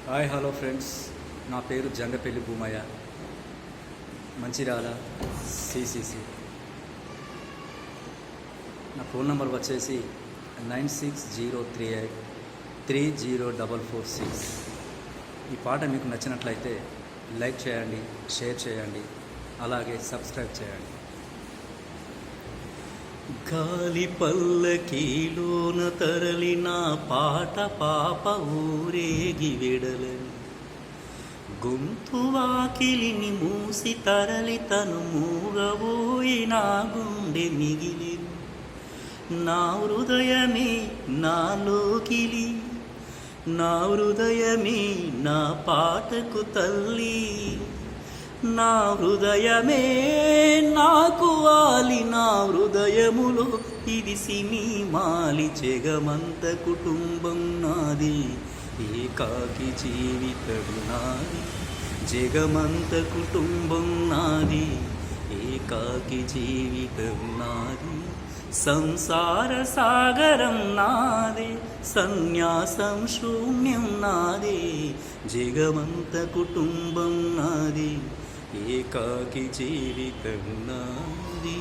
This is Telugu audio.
హాయ్ హలో ఫ్రెండ్స్, నా పేరు జంగపల్లి భూమయ్య, మంచిర్యాల సిసిసి. నా ఫోన్ నెంబర్ వచ్చేసి 9603830446. ఈ పాట మీకు నచ్చినట్లయితే లైక్ చేయండి, షేర్ చేయండి, అలాగే సబ్స్క్రైబ్ చేయండి. గాలి పల్లకీలోన తరలిన పాట పాప ఊరేగి వెడలని, గొంతు వాకిలిని మూసి తరలి తను మూగబోయి నా గుండె మిగిలిను. నా హృదయమే నాలోకిలి, నా హృదయమే నా పాటకు తల్లి, నా హృదయమే నాకు వాలి, నా హృదయములో ఇది సినీ మాలి. జగమంత కుటుంబం నాది, ఏకాకి జీవితము నాది. జగమంత కుటుంబం నాది, ఏకాకి జీవితం నాది. సంసార సాగరం నాదే, సన్యాసం శూన్యం నాదే. జగమంత కుటుంబం నాది, ఏకాకి జీవితం నాది.